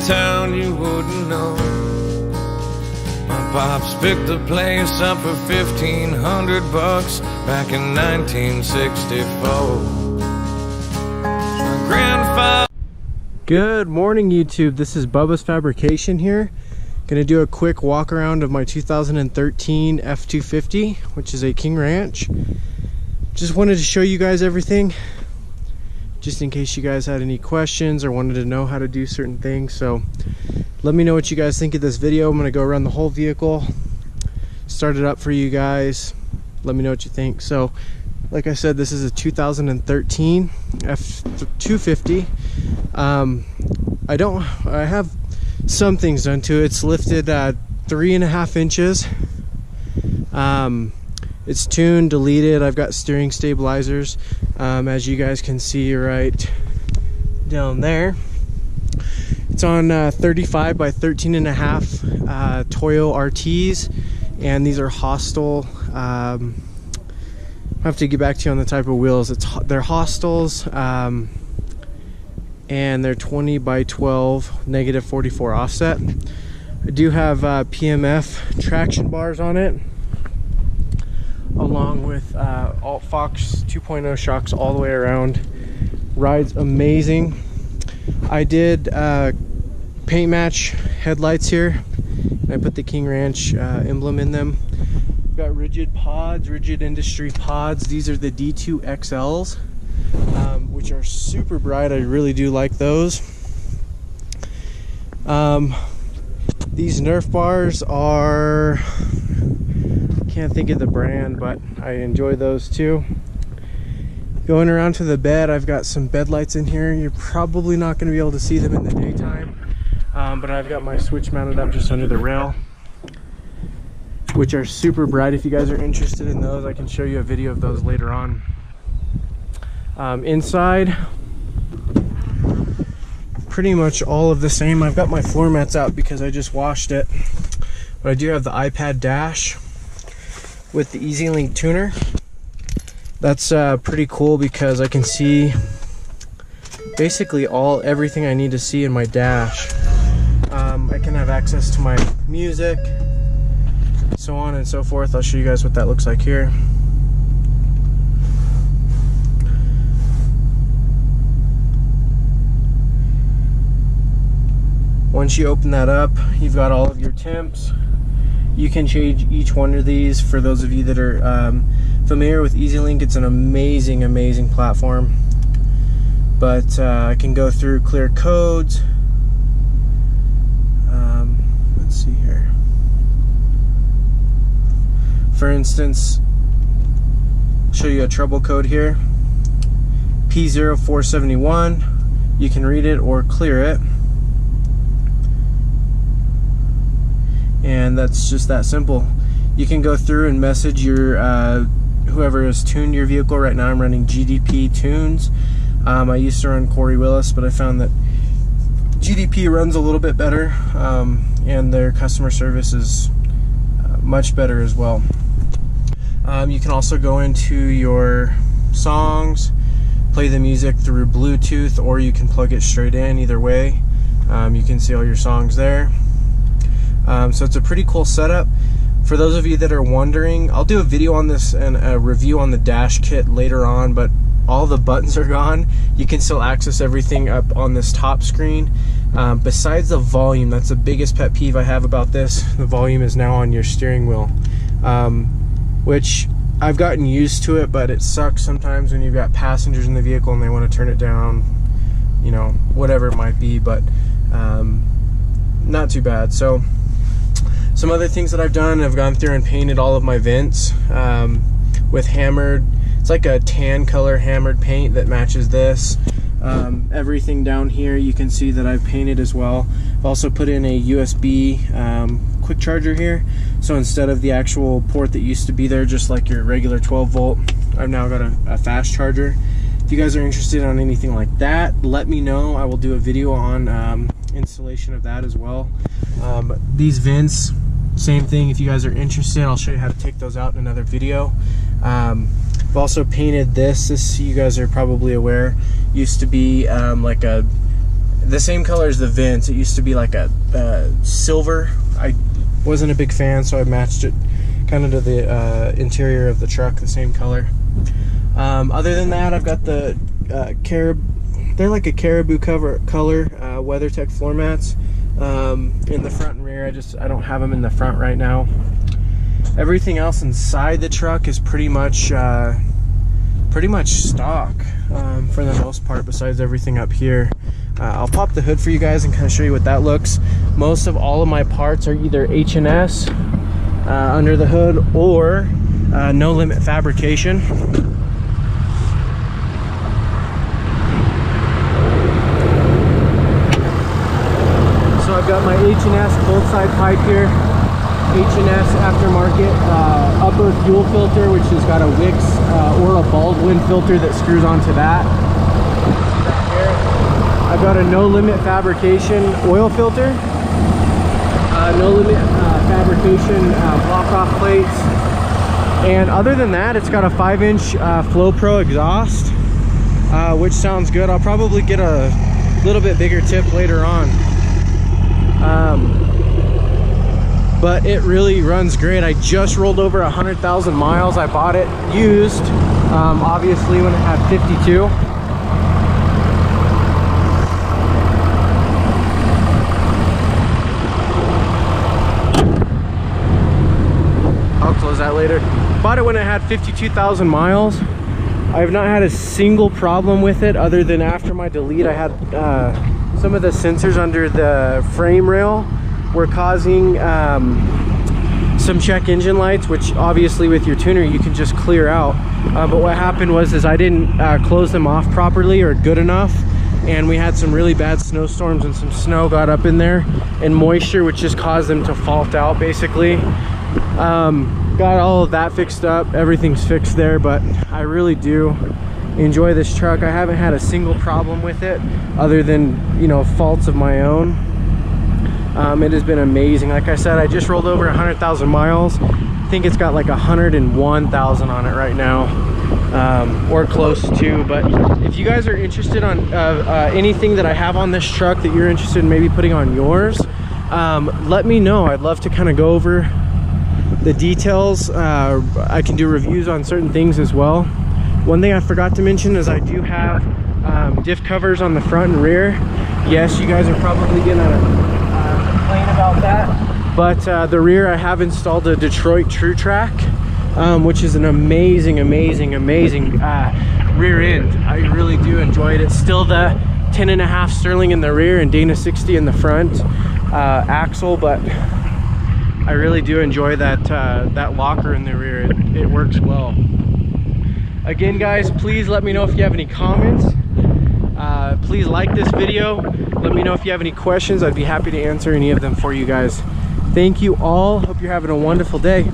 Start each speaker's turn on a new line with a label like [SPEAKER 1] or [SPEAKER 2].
[SPEAKER 1] town you wouldn't know. My pops picked the place up for $1,500 back in 1964. My grandfather.
[SPEAKER 2] Good morning, YouTube. This is Bubbas Fabrication here. Gonna do a quick walk around of my 2013 F250, which is a King Ranch. Just wanted to show you guys everything, just in case you guys had any questions or wanted to know how to do certain things. So let me know what you guys think of this video. I'm gonna go around the whole vehicle, start it up for you guys. Let me know what you think. So like I said, this is a 2013 F250. I have some things done to it. It's lifted 3.5 inches. It's tuned, deleted. I've got steering stabilizers, as you guys can see right down there. It's on 35 by 13.5 TOYO RTs, and these are hostile. I have to get back to you on the type of wheels. They're hostels, and they're 20 by 12 negative 44 offset. I do have PMF traction bars on it, along with Alt Fox 2.0 shocks all the way around. Rides amazing. I did paint match headlights here. I put the King Ranch emblem in them. Got rigid pods, rigid industry pods. These are the D2 XLs, which are super bright. I really do like those. These Nerf bars are, can't think of the brand, but I enjoy those too. Going around to the bed, I've got some bed lights in here. You're probably not going to be able to see them in the daytime, but I've got my switch mounted up just under the rail, which are super bright. If you guys are interested in those, I can show you a video of those later on. Inside, pretty much all of the same. I've got my floor mats out because I just washed it, but I do have the iPad dash with the EasyLink tuner. That's pretty cool because I can see basically everything I need to see in my dash. I can have access to my music, so on and so forth. I'll show you guys what that looks like here. Once you open that up, you've got all of your temps. You can change each one of these. For those of you that are familiar with EasyLink, it's an amazing platform. But I can go through clear codes. Let's see here. For instance, I'll show you a trouble code here. P0471. You can read it or clear it. And that's just that simple. You can go through and message your whoever has tuned your vehicle. Right now I'm running GDP tunes. I used to run Corey Willis, but I found that GDP runs a little bit better, and their customer service is much better as well. You can also go into your songs, play the music through Bluetooth, or you can plug it straight in. Either way, you can see all your songs there. So it's a pretty cool setup. For those of you that are wondering, I'll do a video on this and a review on the dash kit later on, but all the buttons are gone. You can still access everything up on this top screen. Besides the volume, that's the biggest pet peeve I have about this. The volume is now on your steering wheel, which I've gotten used to it, but it sucks sometimes when you've got passengers in the vehicle and they want to turn it down, you know, whatever it might be, but not too bad. So some other things that I've done, I've gone through and painted all of my vents with hammered, it's like a tan color hammered paint that matches this. Everything down here you can see that I've painted as well. I've also put in a USB quick charger here, so instead of the actual port that used to be there, just like your regular 12 volt, I've now got a fast charger. If you guys are interested on anything like that, let me know. I will do a video on installation of that as well. These vents, same thing. If you guys are interested, I'll show you how to take those out in another video. I've also painted this. You guys are probably aware, used to be like the same color as the vents. It used to be like a silver. I wasn't a big fan, so I matched it kind of to the interior of the truck, the same color. Other than that, I've got the they're like a caribou color WeatherTech floor mats in the front and rear. I don't have them in the front right now. Everything else inside the truck is pretty much stock for the most part, besides everything up here. I'll pop the hood for you guys and kind of show you what that looks. Most of all of my parts are either H&S under the hood or No Limit Fabrication. So I've got my H&S both side pipe here. H&S aftermarket upper fuel filter, which has got a Wix or a Baldwin filter that screws onto that. I've got a No Limit Fabrication oil filter, No Limit Fabrication block off plates, and other than that, it's got a 5-inch Flow Pro exhaust, which sounds good. I'll probably get a little bit bigger tip later on. But it really runs great. I just rolled over 100,000 miles. I bought it used, obviously when it had 52. I'll close that later. Bought it when it had 52,000 miles. I have not had a single problem with it, other than after my delete I had some of the sensors under the frame rail were causing some check engine lights, which obviously with your tuner you can just clear out. But what happened was I didn't close them off properly or good enough, and we had some really bad snowstorms and some snow got up in there and moisture, which just caused them to fault out basically. Got all of that fixed up, everything's fixed there, but I really do enjoy this truck. I haven't had a single problem with it other than, you know, faults of my own. It has been amazing. Like I said, I just rolled over 100,000 miles. I think it's got like 101,000 on it right now, or close to. But if you guys are interested on anything that I have on this truck that you're interested in maybe putting on yours, let me know. I'd love to kind of go over the details. I can do reviews on certain things as well. One thing I forgot to mention is I do have diff covers on the front and rear. Yes, you guys are probably gonna complain about that, but the rear I have installed a Detroit True Track, which is an amazing rear end. I really do enjoy it. It's still the 10.5 Sterling in the rear and Dana 60 in the front axle, but I really do enjoy that locker in the rear. It works well. Again, guys, please let me know if you have any comments. Please like this video. Let me know if you have any questions. I'd be happy to answer any of them for you guys. Thank you all. Hope you're having a wonderful day.